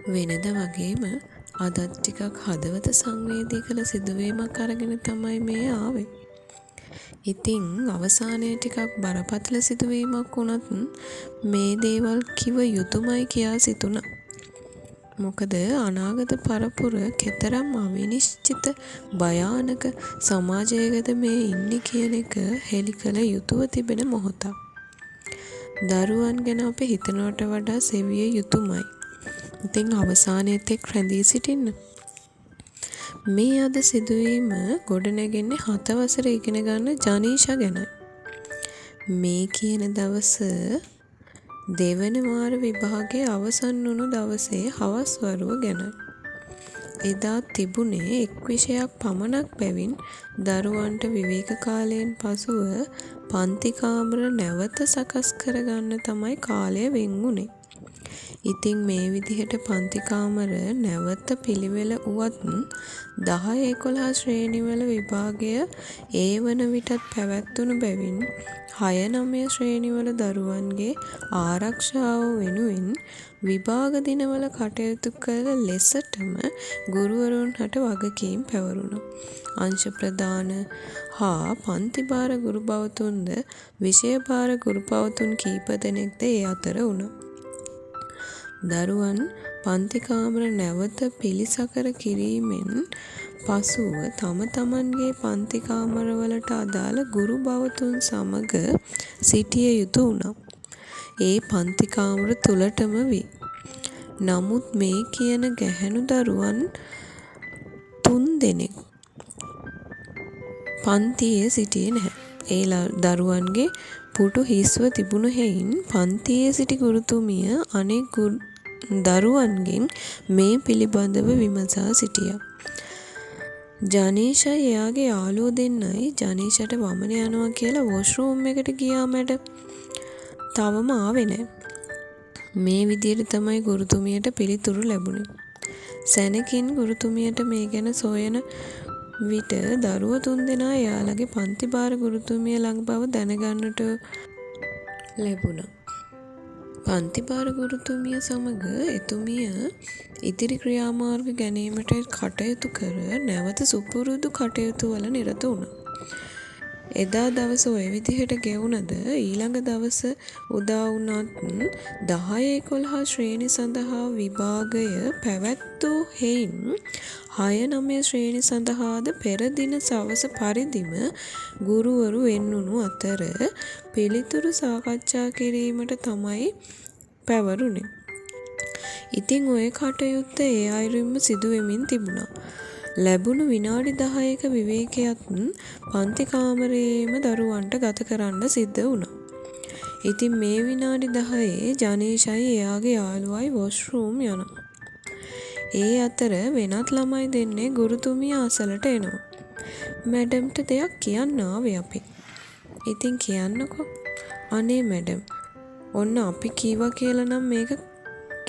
වෙනද වගේම අදත් ටිකක් හදවත සංවේදී කළ සිදුවීමක් අරගෙන තමයි මේ ආවේ. ඉතින් අවසානයේ ටිකක් බරපතල සිදුවීමක් වුණත් මේ දේවල් කිව යුතුමයි කියා සිතුණා. මොකද අනාගත පරපුර කෙතරම් අවිනිශ්චිත භයානක සමාජයකද මේ ඉන්නේ කියන එක හෙළි කළ යුතුව තිබෙන මොහොතක්. දරුවන් ගැන අපි හිතනවට වඩා සෙවිය යුතුමයි. ඉතින් අවසානයේත් එක් රැඳී සිටින්න. මේ අද සිදුවීම ගොඩනැගෙන්නේ 7 වසර ඉගෙන ගන්න ජනීෂා ගැනයි. මේ කියන දවස දෙවන වාර විභාගයේ අවසන් වුණු දවසේ හවස් වරුව ගැනයි. එදා තිබුණේ එක් විෂයක් පමණක් බැවින් දරුවන්ට විවේක කාලයෙන් පසුව පන්ති කාමර නැවත සකස් කරගන්න තමයි කාලය වෙන් වුණේ. ඉතින් මේ විදිහට පන්ති කාමර නැවත පිළිවෙල වුවත් 10-11 ශ්‍රේණිවල විභාගය ඒ වන විටත් පැවැත්වුණු බැවින් 6-9 ශ්‍රේණිවල දරුවන්ගේ ආරක්ෂාව වෙනුවෙන් විභාග දිනවල කටයුතු කළ ලෙසටම ගුරුවරුන් හට වගකීම් පැවරුණා. අංශ ප්‍රදාන හා පන්ති භාර ගුරු භවතුන්ද විෂය භාර ගුරු භවතුන් කීප දෙනෙක්ද ඒ අතර වුණා. දරුවන් පන්ති කාමර නැවත පිළිසකර කිරීමෙන් පසුව තම තමන්ගේ පන්ති කාමරවලට අදාළ ගුරු භවතුන් සමග සිටිය යුතු වුණා. ඒ පන්ති කාමර තුලටම වේ. නමුත් මේ කියන ගැහැණු දරුවන් 3 දෙනෙක් පන්තියේ සිටියේ නැහැ. ඒ දරුවන්ගේ පුටු හිස්ව තිබුණු හේයින් පන්තියේ සිටි ගුරුතුමිය අනෙක් දරුවන්ගෙන් මේ පිළිබඳව විමසා සිටියා. ජනීෂා එයාගේ යාළුවෝ දෙන්නයි ජනීෂාට වමන යනවා කියලා වොෂ්රූම් එකට ගියා මැඩම්. තවම ආවේ නැහැ. මේ විදිහට තමයි ගුරුතුමියට පිළිතුරු ලැබුණේ. සැනකින් ගුරුතුමියට මේ ගැන සොයන විට දරුවෝ 3 දෙනා එයාලගේ පන්ති භාර ගුරුතුමිය ළඟ බව දැනගන්නට ලැබුණා. පන්ති භාර ගුරුතුමිය සමග එතුමිය ඉදිරි ක්‍රියාමාර්ග ගැනීමට කටයුතු කර නැවත සුපුරුදු කටයුතු වල නිරත වුණා. එදා දවස ඔය විදිහට ගෙවුනද ඊළඟ දවස උදා වුණත් 10-11 ශ්‍රේණි සඳහා විභාගය පැවැත්වූ හේයින් 6-9 ශ්‍රේණි සඳහාද පෙර දින සවස පරිදිම ගුරුවරු එන්නුණු අතර පිළිතුරු සාකච්ඡා කිරීමට තමයි පැවරුණේ. ඉතින් ඔය කටයුත්ත ඒ අයුරින්ම සිදු වෙමින් තිබුණා. ලැබුණු විනාඩි 10ක විවේකයත් පන්ති කාමරයේම දරුවන්ට ගත කරන්න සිද්ධ වුණා. ඉතින් මේ විනාඩි 10 ජනීෂයි එයාගේ යාළුවයි වොෂ්රූම් යනවා. ඒ අතර වෙනත් ළමයි දෙන්නේ ගුරුතුමිය අසලට එනවා. මැඩම්ට දෙයක් කියන්න ආවේ අපි. ඉතින් කියන්නකෝ. අනේ මැඩම්, ඔන්න අපි කීවා කියලා නම් මේක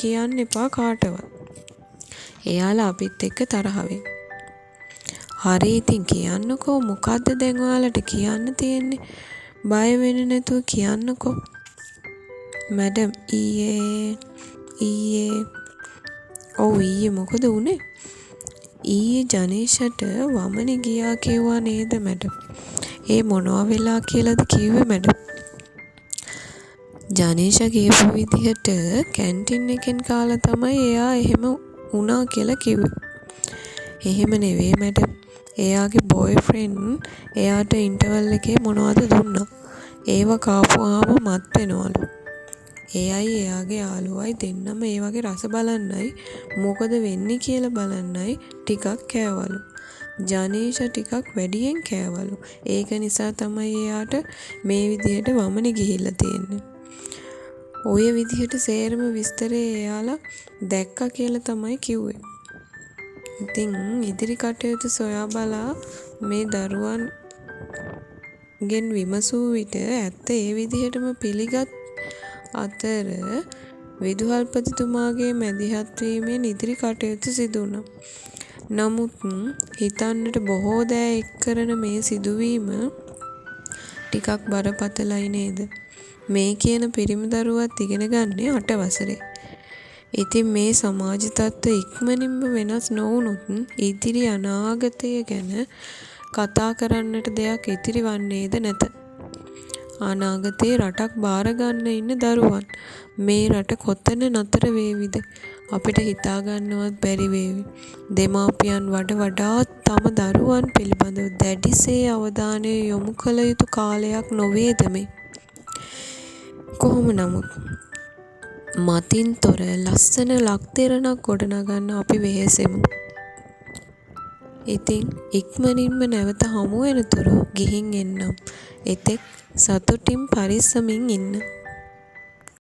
කියන්න එපා කාටවත්. එයාලා අපිත් එක්ක තරහ වෙයි. හරි ඉතින් කියන්නකෝ, මොකද්ද දැන් ඔයාලට කියන්න තියෙන්නේ? බය වෙන්නේ නැතුව කියන්නකෝ. මැඩම් ඊයේ මොකද වුනේ? ඊයේ ජනීෂට වමනේ ගියා කිව්වා නේද මැඩම්? ඒ මොනවා වෙලා කියලාද කිව්වේ මැඩම්? ජනීෂා කියපු විදිහට කැන්ටින් එකෙන් කාලා තමයි එයා එහෙම වුණා කියලා කිව්වේ. එහෙම නෙවෙයි මැඩම්. එයාගේ බොයිෆ්‍රෙන්ඩ් එයාට ඉන්ටර්වල් එකේ මොනවද දුන්නා. ඒව කාපුවාම මත් වෙනවලු. එයයි එයාගේ යාළුවයි දෙන්නම ඒ වගේ රස බලන්නයි මොකද වෙන්නේ කියලා බලන්නයි ටිකක් කෑවලු. ජනීෂා ටිකක් වැඩියෙන් කෑවලු. ඒක නිසා තමයි එයාට මේ විදිහට වමනේ ගිහිල්ලා තියෙන්නේ. ඔය විදිහට සේරම විස්තරේ එයාලා දැක්කා කියලා තමයි කිව්වේ. ඉතින් ඉදිරි කටයුතු සොයා බලා මේ දරුවන්ගෙන් විමසූ විට ඇත්ත ඒ විදිහටම පිළිගත් අතර විදුහල්පතිතුමාගේ මැදිහත් වීමෙන් ඉදිරි කටයුතු සිදු වුණා. නමුත් හිතන්නට බොහෝ දෑ එක් කරන මේ සිදුවීම ටිකක් බරපතලයි නේද? මේ කියන පිරිමි දරුවත් ඉගෙන ගන්නේ 8 වසරේ. ඉතින් මේ සමාජ තත්ත්ව ඉක්මනින්ම වෙනස් නොවුනොත් ඉදිරි අනාගතය ගැන කතා කරන්නට දෙයක් ඉතිරි වන්නේද නැත. අනාගතේ රටක් බාරගන්න ඉන්න දරුවන් මේ රට කොතන නතර වේවිද අපිට හිතාගන්නවත් බැරි වේවි. දෙමාපියන් වඩාත් තම දරුවන් පිළිබඳව දැඩිසේ අවධානය යොමු කළ යුතු කාලයක් නොවේද මේ. කොහොම නමුත් මතින් තොර ලස්සන ලක්දෙරණක් ගොඩනගන්න අපි වෙහෙසෙමු. ඉතින් ඉක්මනින්ම නැවත හමු වෙනතුරු ගිහින් එන්නම්. එතෙක් සතුටින් පරිස්සමින් ඉන්න.